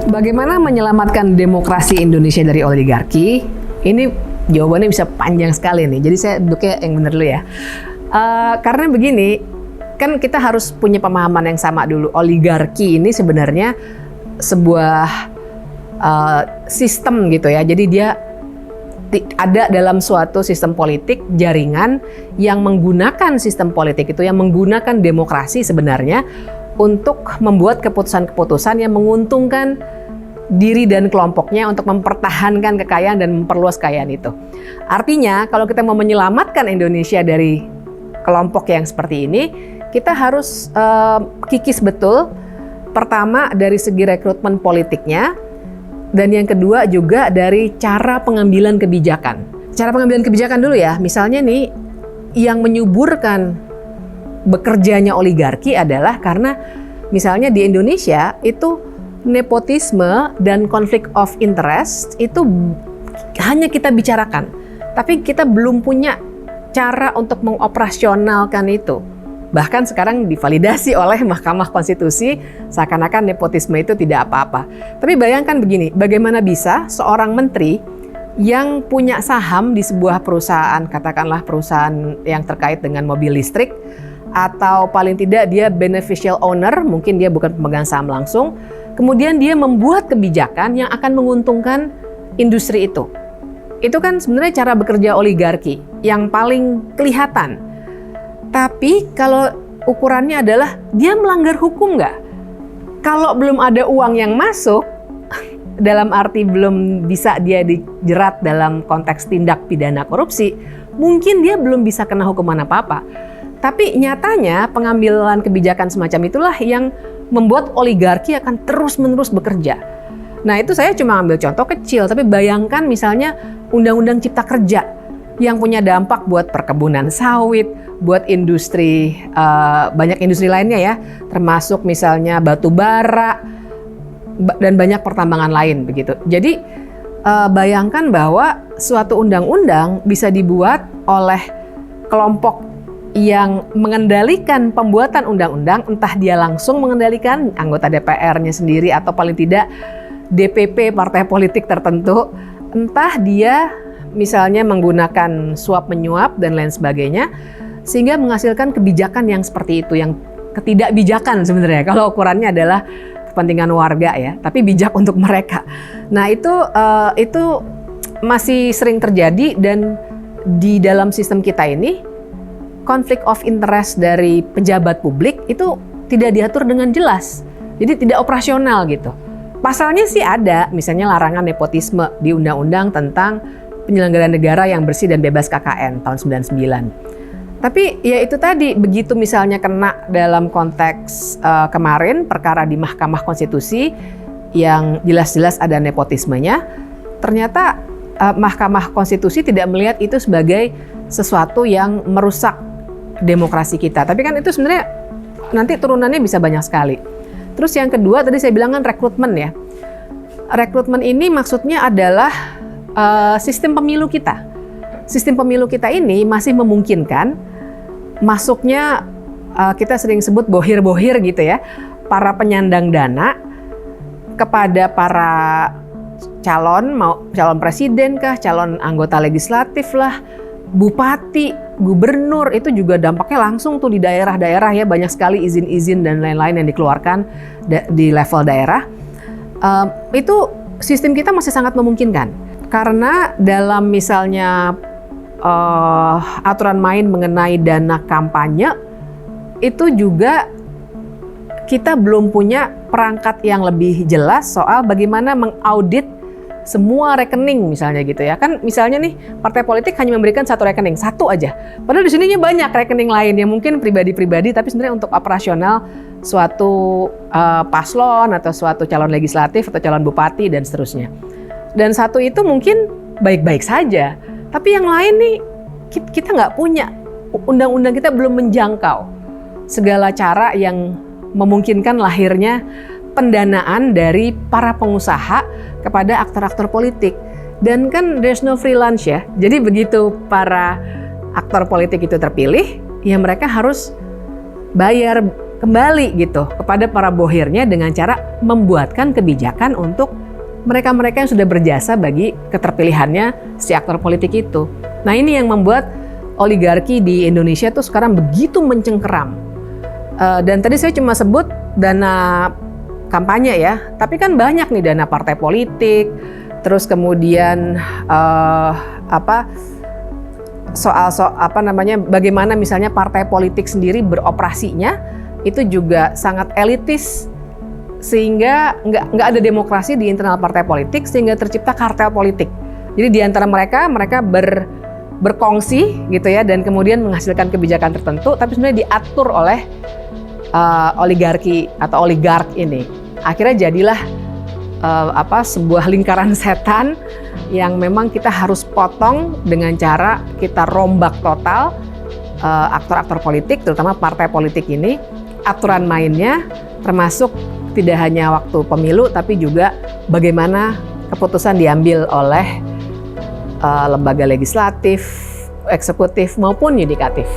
Bagaimana menyelamatkan demokrasi Indonesia dari oligarki? Ini jawabannya bisa panjang sekali nih. Jadi saya duduknya yang benar dulu ya. Karena begini, kan kita harus punya pemahaman yang sama dulu. Oligarki ini sebenarnya sebuah sistem gitu ya. Jadi dia ada dalam suatu sistem politik, jaringan yang menggunakan sistem politik itu, yang menggunakan demokrasi sebenarnya untuk membuat keputusan-keputusan yang menguntungkan diri dan kelompoknya untuk mempertahankan kekayaan dan memperluas kekayaan itu. Artinya kalau kita mau menyelamatkan Indonesia dari kelompok yang seperti ini, kita harus kikis betul. Pertama dari segi rekrutmen politiknya, dan yang kedua juga dari cara pengambilan kebijakan. Cara pengambilan kebijakan dulu ya, misalnya nih yang menyuburkan bekerjanya oligarki adalah karena misalnya di Indonesia itu nepotisme dan konflik of interest itu hanya kita bicarakan, tapi kita belum punya cara untuk mengoperasionalkan itu. Bahkan sekarang divalidasi oleh Mahkamah Konstitusi seakan-akan nepotisme itu tidak apa-apa. Tapi bayangkan begini, bagaimana bisa seorang menteri yang punya saham di sebuah perusahaan, katakanlah perusahaan yang terkait dengan mobil listrik, atau paling tidak dia beneficial owner, mungkin dia bukan pemegang saham langsung, kemudian dia membuat kebijakan yang akan menguntungkan industri itu. Itu kan sebenarnya cara bekerja oligarki yang paling kelihatan. Tapi kalau ukurannya adalah dia melanggar hukum nggak? Kalau belum ada uang yang masuk, dalam arti belum bisa dia dijerat dalam konteks tindak pidana korupsi, mungkin dia belum bisa kena hukuman apa-apa. Tapi nyatanya pengambilan kebijakan semacam itulah yang membuat oligarki akan terus-menerus bekerja. Nah itu saya cuma ambil contoh kecil, tapi bayangkan misalnya Undang-Undang Cipta Kerja yang punya dampak buat perkebunan sawit, buat industri, banyak industri lainnya ya, termasuk misalnya batu bara, dan banyak pertambangan lain begitu. Jadi bayangkan bahwa suatu undang-undang bisa dibuat oleh kelompok yang mengendalikan pembuatan undang-undang, entah dia langsung mengendalikan anggota DPR-nya sendiri atau paling tidak DPP partai politik tertentu, entah dia misalnya menggunakan suap menyuap dan lain sebagainya, sehingga menghasilkan kebijakan yang seperti itu, yang ketidakbijakan sebenarnya kalau ukurannya adalah kepentingan warga ya, tapi bijak untuk mereka. Nah itu masih sering terjadi, dan di dalam sistem kita ini konflik of interest dari pejabat publik itu tidak diatur dengan jelas, jadi tidak operasional gitu. Pasalnya sih ada, misalnya larangan nepotisme di Undang-Undang tentang Penyelenggaraan Negara yang Bersih dan Bebas KKN tahun 99. Tapi ya itu tadi, begitu misalnya kena dalam konteks kemarin perkara di Mahkamah Konstitusi yang jelas-jelas ada nepotismenya, ternyata Mahkamah Konstitusi tidak melihat itu sebagai sesuatu yang merusak demokrasi kita. Tapi kan itu sebenarnya nanti turunannya bisa banyak sekali. Terus yang kedua tadi saya bilang kan rekrutmen ya. Rekrutmen ini maksudnya adalah sistem pemilu kita. Sistem pemilu kita ini masih memungkinkan masuknya kita sering sebut bohir-bohir gitu ya, para penyandang dana kepada para calon, mau calon presiden kah, calon anggota legislatif lah, bupati, gubernur, itu juga dampaknya langsung tuh di daerah-daerah ya, banyak sekali izin-izin dan lain-lain yang dikeluarkan di level daerah. Itu sistem kita masih sangat memungkinkan karena dalam misalnya aturan main mengenai dana kampanye itu juga kita belum punya perangkat yang lebih jelas soal bagaimana mengaudit semua rekening misalnya gitu ya. Kan misalnya nih partai politik hanya memberikan satu rekening, satu aja. Padahal di sininya banyak rekening lain yang mungkin pribadi-pribadi, tapi sebenarnya untuk operasional suatu paslon atau suatu calon legislatif atau calon bupati dan seterusnya. Dan satu itu mungkin baik-baik saja, tapi yang lain nih kita nggak punya. Undang-undang kita belum menjangkau segala cara yang memungkinkan lahirnya pendanaan dari para pengusaha kepada aktor-aktor politik. Dan kan there's no free lunch ya. Jadi begitu para aktor politik itu terpilih, ya mereka harus bayar kembali gitu kepada para bohirnya dengan cara membuatkan kebijakan untuk mereka-mereka yang sudah berjasa bagi keterpilihannya si aktor politik itu. Nah ini yang membuat oligarki di Indonesia tuh sekarang begitu mencengkeram. Dan tadi saya cuma sebut dana kampanye ya, tapi kan banyak nih dana partai politik, terus kemudian bagaimana misalnya partai politik sendiri beroperasinya itu juga sangat elitis, sehingga nggak ada demokrasi di internal partai politik, sehingga tercipta kartel politik. Jadi di antara mereka berkongsi gitu ya, dan kemudian menghasilkan kebijakan tertentu, tapi sebenarnya diatur oleh oligarki atau oligark ini. Akhirnya jadilah sebuah lingkaran setan yang memang kita harus potong dengan cara kita rombak total aktor-aktor politik, terutama partai politik ini, aturan mainnya, termasuk tidak hanya waktu pemilu, tapi juga bagaimana keputusan diambil oleh lembaga legislatif, eksekutif maupun yudikatif.